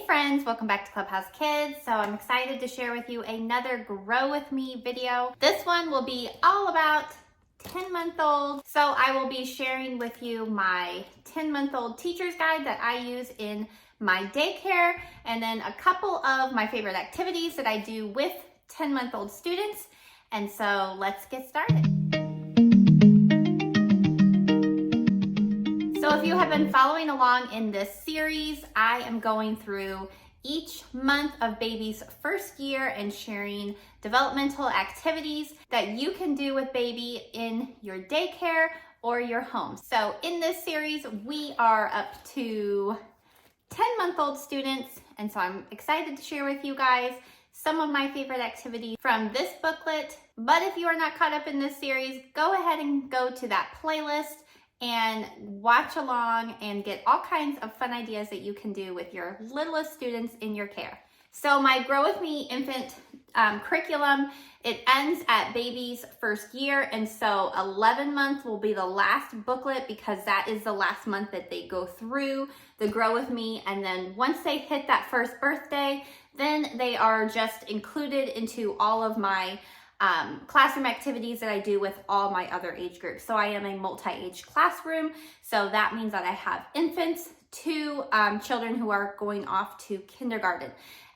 friends, welcome back to Clubhouse Kids. So I'm excited to share with you another Grow With Me video. This one will be all about 10-month-olds. So I will be sharing with you my 10-month-old teacher's guide that I use in my daycare, and then a couple of my favorite activities that I do with 10-month-old students. And so let's get started. So if you have been following along in this series, I am going through each month of baby's first year and sharing developmental activities that you can do with baby in your daycare or your home. So in this series, we are up to 10-month-old students, and so I'm excited to share with you guys some of my favorite activities from this booklet. But if you are not caught up in this series, go ahead and go to that playlist and watch along and get all kinds of fun ideas that you can do with your littlest students in your care. So my Grow With Me infant curriculum, it ends at baby's first year, and so 11 months will be the last booklet because that is the last month that they go through the Grow With Me, and then once they hit that first birthday, then they are just included into all of my classroom activities that I do with all my other age groups. So I am a multi-age classroom, so that means that I have infants to children who are going off to kindergarten.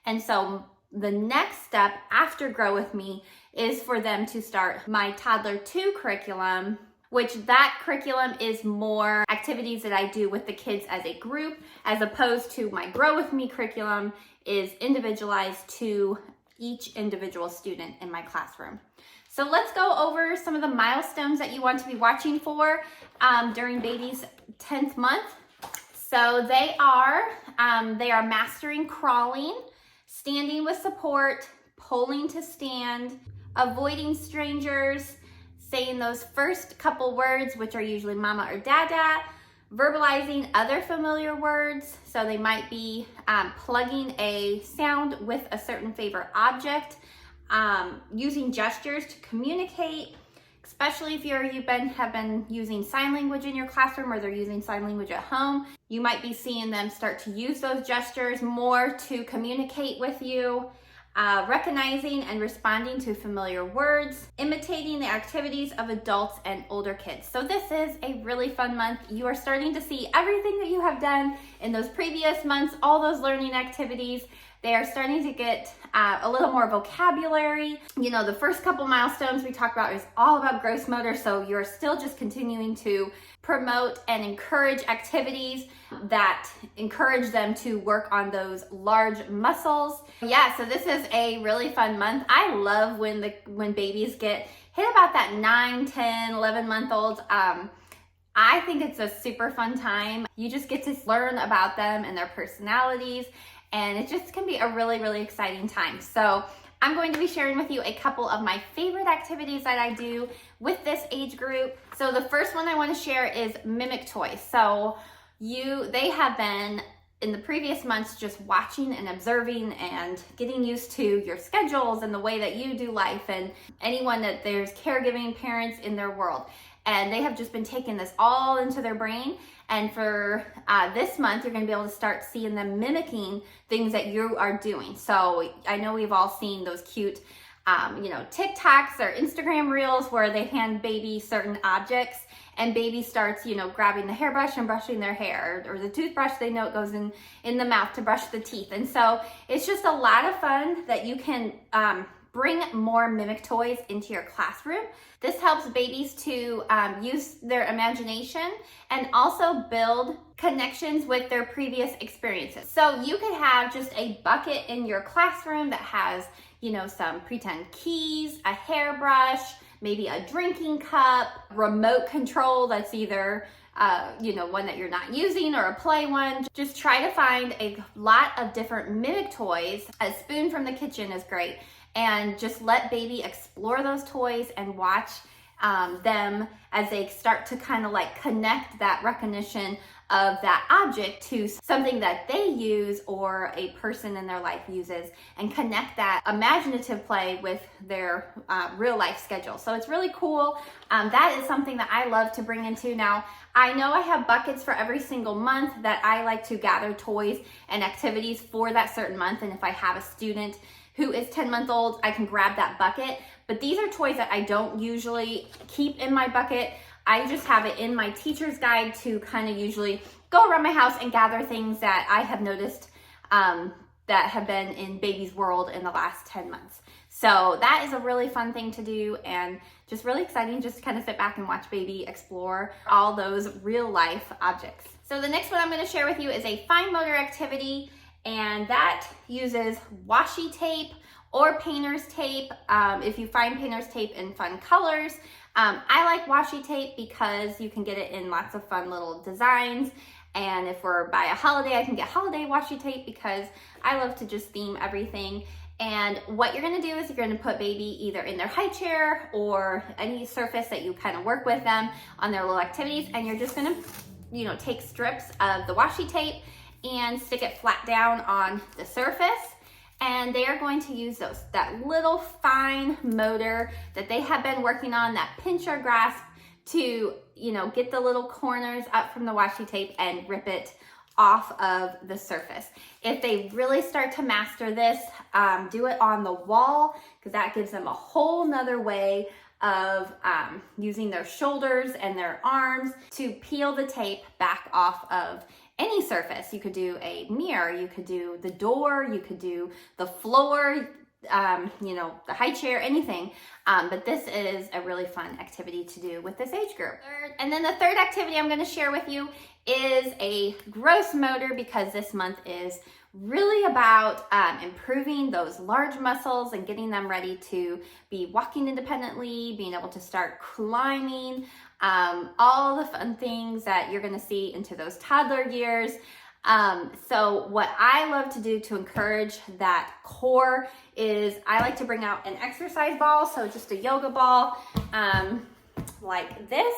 And so the next step after Grow With Me is for them to start my Toddler 2 curriculum, which that curriculum is more activities that I do with the kids as a group, as opposed to my Grow With Me curriculum is individualized to each individual student in my classroom. So let's go over some of the milestones that you want to be watching for during baby's 10th month. So they are mastering crawling, standing with support, pulling to stand, avoiding strangers, saying those first couple words, which are usually mama or dada, verbalizing other familiar words. So they might be plugging a sound with a certain favorite object, using gestures to communicate, especially if you've been using sign language in your classroom or they're using sign language at home. You might be seeing them start to use those gestures more to communicate with you. Recognizing and responding to familiar words, imitating the activities of adults and older kids. So this is a really fun month. You are starting to see everything that you have done in those previous months, all those learning activities. They are starting to get a little more vocabulary. You know, the first couple milestones we talked about is all about gross motor, so you're still just continuing to promote and encourage activities that encourage them to work on those large muscles. Yeah, so this is a really fun month. I love when babies hit about that 9, 10, 11-month-olds. I think it's a super fun time. You just get to learn about them and their personalities, and it just can be a really, really exciting time. So I'm going to be sharing with you a couple of my favorite activities that I do with this age group. So the first one I want to share is mimic toys. So they have been in the previous months just watching and observing and getting used to your schedules and the way that you do life and anyone that there's caregiving parents in their world. And they have just been taking this all into their brain. And for this month, you're going to be able to start seeing them mimicking things that you are doing. So I know we've all seen those cute, TikToks or Instagram reels where they hand baby certain objects and baby starts, grabbing the hairbrush and brushing their hair, or the toothbrush they know it goes in the mouth to brush the teeth. And so it's just a lot of fun that you can bring more mimic toys into your classroom. This helps babies to use their imagination and also build connections with their previous experiences. So you could have just a bucket in your classroom that has, some pretend keys, a hairbrush, maybe a drinking cup, remote control that's either one that you're not using or a play one. Just try to find a lot of different mimic toys. A spoon from the kitchen is great. And just let baby explore those toys and watch them as they start to kind of like connect that recognition of that object to something that they use or a person in their life uses, and connect that imaginative play with their real life schedule. So it's really cool. That is something that I love to bring into. Now, I know I have buckets for every single month that I like to gather toys and activities for that certain month. And if I have a student who is 10 months old, I can grab that bucket. But these are toys that I don't usually keep in my bucket. I just have it in my teacher's guide to kind of usually go around my house and gather things that I have noticed that have been in baby's world in the last 10 months. So that is a really fun thing to do, and just really exciting just to kind of sit back and watch baby explore all those real life objects. So the next one I'm going to share with you is a fine motor activity, and that uses washi tape or painter's tape. If you find painter's tape in fun colors, I like washi tape because you can get it in lots of fun little designs. And if we're by a holiday, I can get holiday washi tape because I love to just theme everything. And what you're gonna do is you're gonna put baby either in their high chair or any surface that you kind of work with them on their little activities. And you're just gonna, take strips of the washi tape and stick it flat down on the surface. And they are going to use that little fine motor that they have been working on, that pinch or grasp, to get the little corners up from the washi tape and rip it off of the surface. If they really start to master this, do it on the wall, because that gives them a whole nother way of using their shoulders and their arms to peel the tape back off of any surface. You could do a mirror, you could do the door, you could do the floor, the high chair, anything. But this is a really fun activity to do with this age group. And then the third activity I'm going to share with you is a gross motor, because this month is really about improving those large muscles and getting them ready to be walking independently, being able to start climbing, all the fun things that you're going to see into those toddler years. So what I love to do to encourage that core is I like to bring out an exercise ball, so just a yoga ball like this.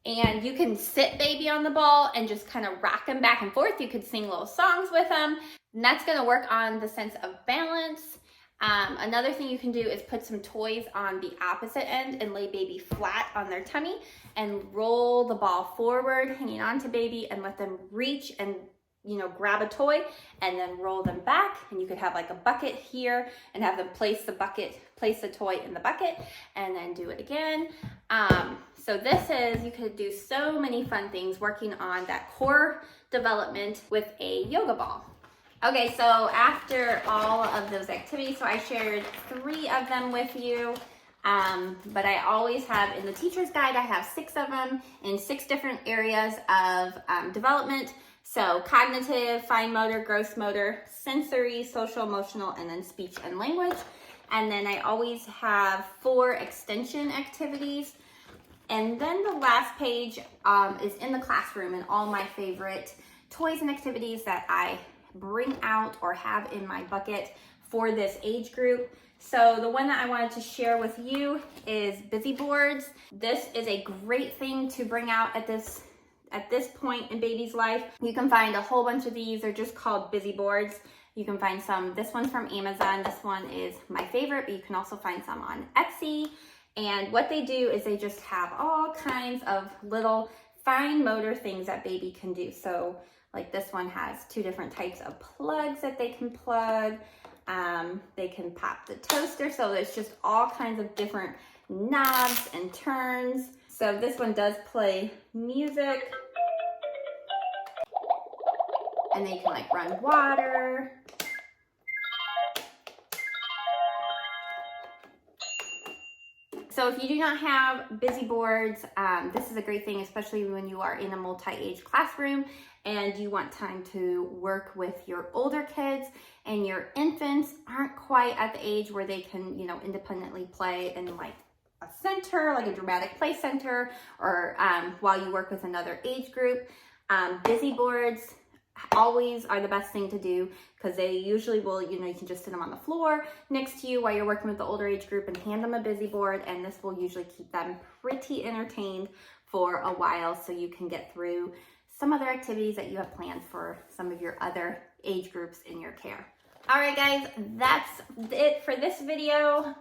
And you can sit baby on the ball and just kind of rock them back and forth. You could sing little songs with them, and that's going to work on the sense of balance. Another thing you can do is put some toys on the opposite end and lay baby flat on their tummy and roll the ball forward, hanging on to baby, and let them reach and grab a toy and then roll them back. And you could have like a bucket here and have them place the toy in the bucket and then do it again. So you could do so many fun things working on that core development with a yoga ball. Okay, so after all of those activities, so I shared 3 of them with you. But I always have in the teacher's guide, I have 6 of them in 6 different areas of development. So cognitive, fine motor, gross motor, sensory, social, emotional, and then speech and language. And then I always have 4 extension activities. And then the last page is in the classroom and all my favorite toys and activities that I bring out or have in my bucket for this age group. So the one that I wanted to share with you is busy boards. This is a great thing to bring out at this point in baby's life. You can find a whole bunch of these. They're just called busy boards. You can find some, this one's from Amazon. This one is my favorite, but you can also find some on Etsy. And what they do is they just have all kinds of little fine motor things that baby can do. So like this one has 2 different types of plugs that they can plug. They can pop the toaster. So there's just all kinds of different knobs and turns. So this one does play music. And they can like run water. So if you do not have busy boards, this is a great thing, especially when you are in a multi-age classroom and you want time to work with your older kids and your infants aren't quite at the age where they can, independently play in like a center, like a dramatic play center, or while you work with another age group. Busy boards always are the best thing to do, because they usually will, you can just sit them on the floor next to you while you're working with the older age group and hand them a busy board, and this will usually keep them pretty entertained for a while so you can get through some other activities that you have planned for some of your other age groups in your care. All right, guys, that's it for this video.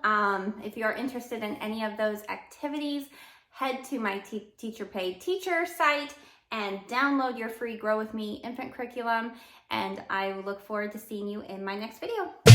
If you are interested in any of those activities, head to my Teacher Paid Teacher site and download your free Grow With Me infant curriculum. And I look forward to seeing you in my next video.